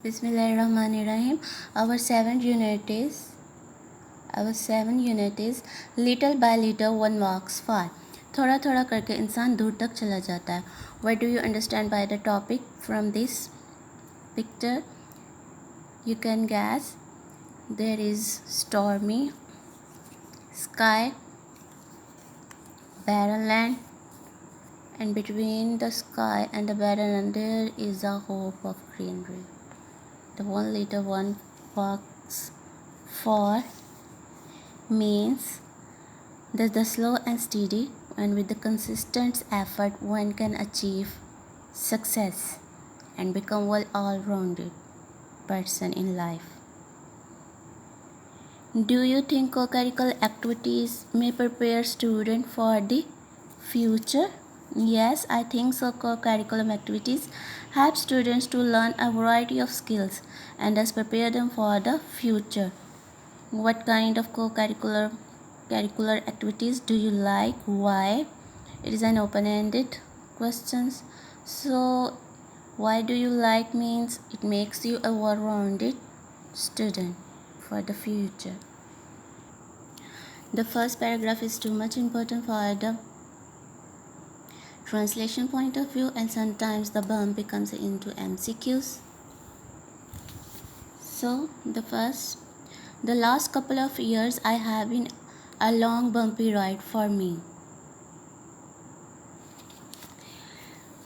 Bismillahirrahmanirrahim. Our seventh unit is little by little one walks far. تھوڑا تھوڑا کر کے انسان دور تک چلا جاتا ہے. What do you understand by the topic from this picture? You can guess. There is stormy sky, barren land, and between the sky and the barren land there is a hope of greenery. The one little one walks for means that the slow and steady and with the consistent effort one can achieve success and become well all-rounded person in life. Do you think co-curricular activities may prepare students for the future? Yes, I think so. Co-curriculum activities help students to learn a variety of skills and thus prepare them for the future. What kind of co-curricular activities do you like? Why? It is an open-ended question. So, why do you like means it makes you a well-rounded student for the future. The first paragraph is too much important for the translation point of view, and sometimes the bump becomes into MCQs. So the last couple of years I have been a long bumpy ride for me.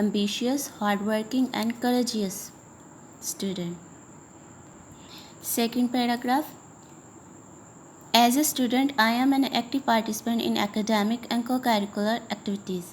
ambitious, hardworking and courageous student. Second paragraph. As a student, I am an active participant in academic and co-curricular activities.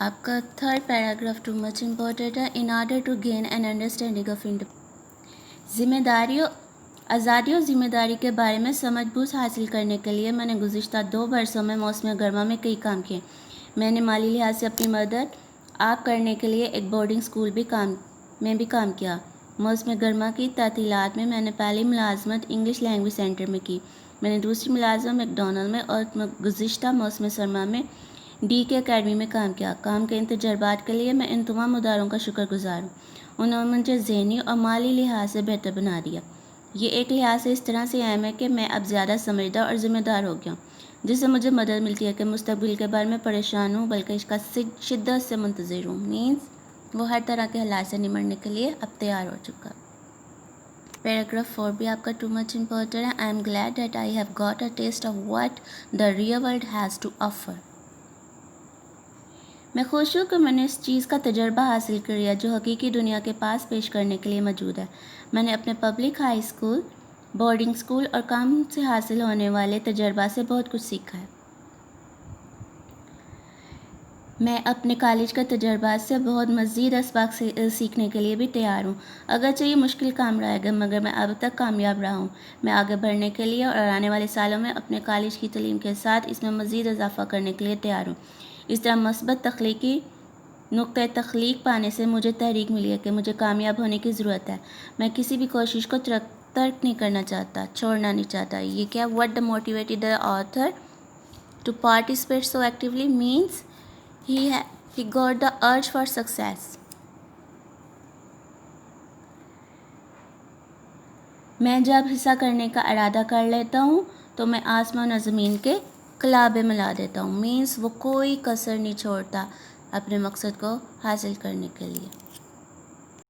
آپ کا third paragraph too much important ہے. In order to gain an understanding of ذمہ داری آزادی اور ذمہ داری کے بارے میں سمجھ بوجھ حاصل کرنے کے لیے میں نے گزشتہ 2 برسوں میں موسم گرما میں کئی کام کیے. میں نے مالی لحاظ سے اپنی مدد آپ کرنے کے لیے ایک بورڈنگ اسکول میں بھی کام کیا. موسم گرما کی تعطیلات میں نے پہلی ملازمت انگلش لینگویج سینٹر میں کی. میں نے دوسری ملازمت میک ڈونلڈ میں اور گزشتہ موسم سرما میں ڈی کے اکیڈمی میں کام کیا. کام کے ان تجربات کے لیے میں ان تمام اداروں کا شکر گزار ہوں. انہوں نے مجھے ذہنی اور مالی لحاظ سے بہتر بنا دیا. یہ ایک لحاظ سے اس طرح سے اہم ہے کہ میں اب زیادہ سمجھدار اور ذمہ دار ہو گیا ہوں، جس سے مجھے مدد ملتی ہے کہ مستقبل کے بارے میں پریشان ہوں بلکہ اس کا شدت سے منتظر ہوں. وہ ہر طرح کے حالات سے نمٹنے کے لیے اب تیار ہو چکا. پیراگراف 4 بھی آپ کا ٹو مچ امپورٹنٹ ہے. I am glad that I have got a taste of what the real world has to offer. میں خوش ہوں کہ میں نے اس چیز کا تجربہ حاصل کر لیا جو حقیقی دنیا کے پاس پیش کرنے کے لیے موجود ہے. میں نے اپنے public high school, boarding school اور کام سے حاصل ہونے والے تجربات سے بہت کچھ سیکھا ہے. میں اپنے کالج کے تجربات سے بہت مزید اسباق سیکھنے کے لیے بھی تیار ہوں. اگرچہ یہ مشکل کام رہے گا مگر میں اب تک کامیاب رہا ہوں. میں آگے بڑھنے کے لیے اور آنے والے سالوں میں اپنے کالج کی تعلیم کے ساتھ اس میں مزید اضافہ کرنے کے لیے تیار ہوں. اس طرح مثبت تخلیقی نقطۂ تخلیق پانے سے مجھے تحریک ملی ہے کہ مجھے کامیاب ہونے کی ضرورت ہے. میں کسی بھی کوشش کو ترک نہیں کرنا چاہتا، چھوڑنا نہیں چاہتا. یہ کیا what the motivated the author to participate so actively means he got the urge for success. میں جب حصہ کرنے کا ارادہ کر لیتا ہوں تو میں آسمان و زمین کے کلابے ملا دیتا ہوں. وہ کوئی کسر نہیں چھوڑتا اپنے مقصد کو حاصل کرنے کے لیے.